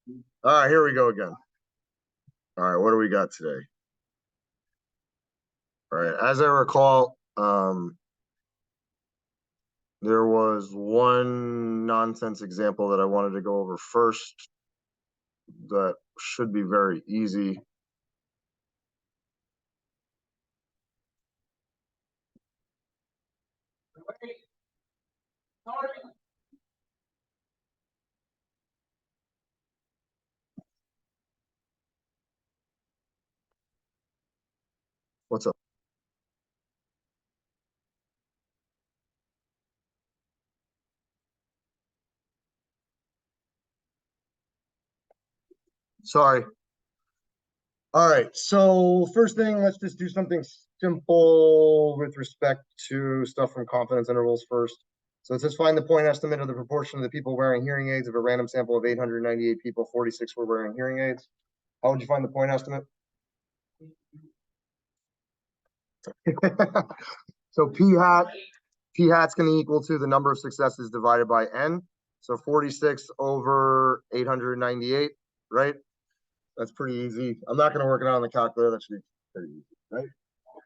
All right, here we go again. All right, what do we got today? All right, as I recall, there was one nonsense example that I wanted to go over first that should be very easy. What's up? Sorry. All right, so first thing, let's just do something simple with respect to stuff from confidence intervals first. So it says find the point estimate of the proportion of the people wearing hearing aids of a random sample of 898 people, 46 were wearing hearing aids. How would you find the point estimate? So P hat's going to equal to the number of successes divided by N. So 46 over 898, right? That's pretty easy. I'm not going to work it out on the calculator. That should be pretty easy, right?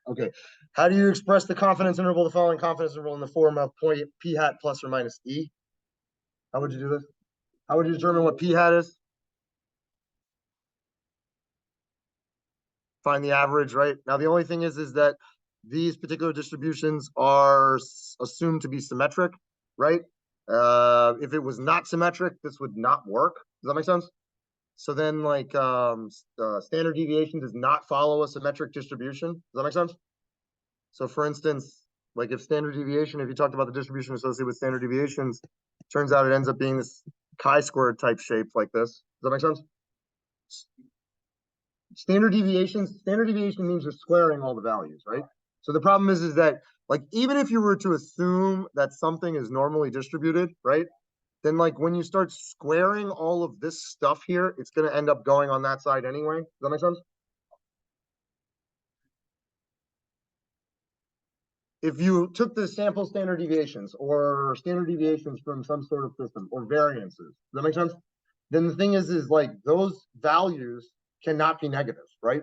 Okay. How do you express the confidence interval, the following confidence interval in the form of point P hat plus or minus E? How would you do this? How would you determine what P hat is? Find the average, right? Now, the only thing is that these particular distributions are assumed to be symmetric, right? If it was not symmetric, this would not work. Does that make sense? So then, like, standard deviation does not follow a symmetric distribution. Does that make sense? So, for instance, like if standard deviation, if you talked about the distribution associated with standard deviations, turns out it ends up being this chi-squared type shape like this. Does that make sense? Standard deviation means you're squaring all the values, right? So the problem is that like even if you were to assume that something is normally distributed, right? Then like when you start squaring all of this stuff here, it's going to end up going on that side anyway. Does that make sense? If you took the sample standard deviations or standard deviations from some sort of system or variances, does that make sense? Then the thing is like those values cannot be negative, right?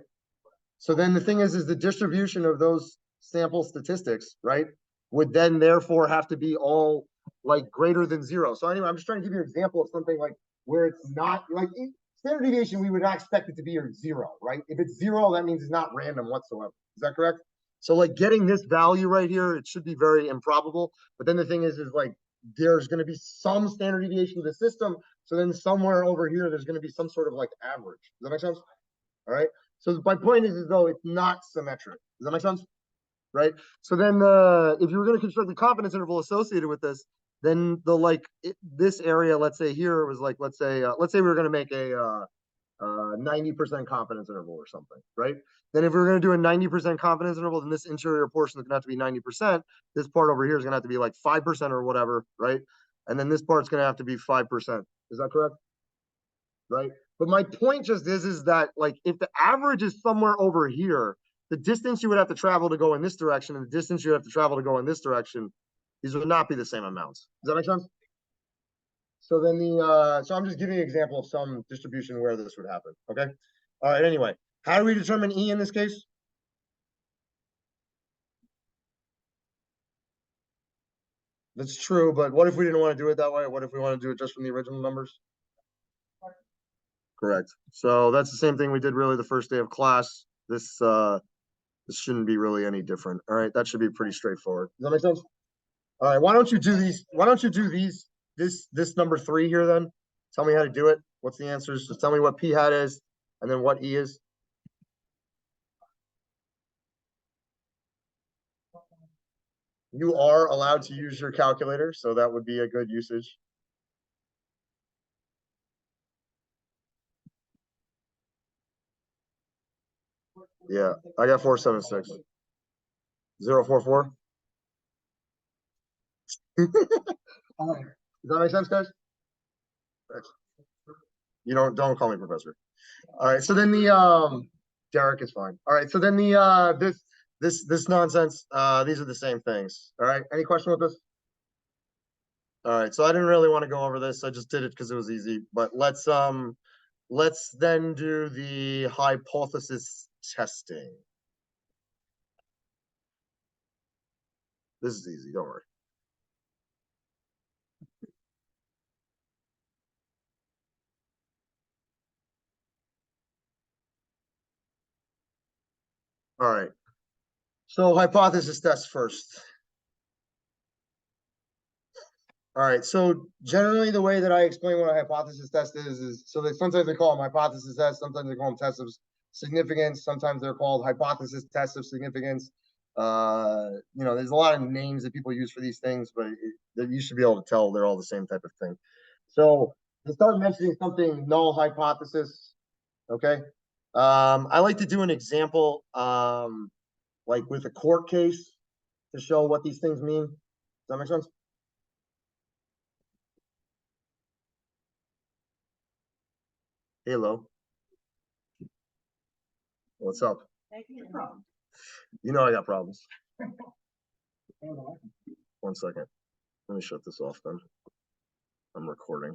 So then the thing is the distribution of those sample statistics, right, would then therefore have to be all like greater than zero. So anyway, I'm just trying to give you an example of something like where it's not like standard deviation, we would not expect it to be zero, right? If it's zero, that means it's not random whatsoever. Is that correct? So like getting this value right here, it should be very improbable. But then the thing is like there's going to be some standard deviation of the system. So then somewhere over here, there's going to be some sort of like average. Does that make sense? All right. So my point is though it's not symmetric. Does that make sense? Right. So then, if you were going to construct the confidence interval associated with this, then the this area, let's say here was like, let's say we were going to make a 90% confidence interval or something, right? Then if we are going to do a 90% confidence interval, then this interior portion is going to have to be 90%. This part over here is going to have to be like 5% or whatever, right? And then this part's going to have to be 5%. Is that correct? Right? But my point just is that like if the average is somewhere over here, the distance you would have to travel to go in this direction and the distance you have to travel to go in this direction, these would not be the same amounts. Does that make sense? So then so I'm just giving you an example of some distribution where this would happen. Okay. All right. Anyway, how do we determine E in this case? That's true, but what if we didn't want to do it that way? What if we want to do it just from the original numbers? Correct. So that's the same thing we did really the first day of class. This shouldn't be really any different. All right, that should be pretty straightforward. Does that make sense? All right, why don't you do these? Why don't you do this number three here then? Tell me how to do it. What's the answers? Just tell me what p hat is, and then what e is. You are allowed to use your calculator, so that would be a good usage. Yeah, I got 476. 044. All right. Does that make sense, guys? You don't call me professor. All right. So then the Derek is fine. All right. So then the this nonsense. These are the same things. All right. Any question with this? All right. So I didn't really want to go over this. I just did it because it was easy. But let's then do the hypothesis testing. This is easy, don't worry. All right. So hypothesis test first. All right. So generally the way that I explain what a hypothesis test is so that sometimes they call them hypothesis tests, sometimes they call them tests of significance, sometimes they're called hypothesis tests of significance. There's a lot of names that people use for these things, but you should be able to tell they're all the same type of thing. So to start mentioning something null hypothesis, okay. I like to do an example, like with a court case to show what these things mean. Does that make sense? Hello. What's up? You know I got problems. 1 second. Let me shut this off then. I'm recording.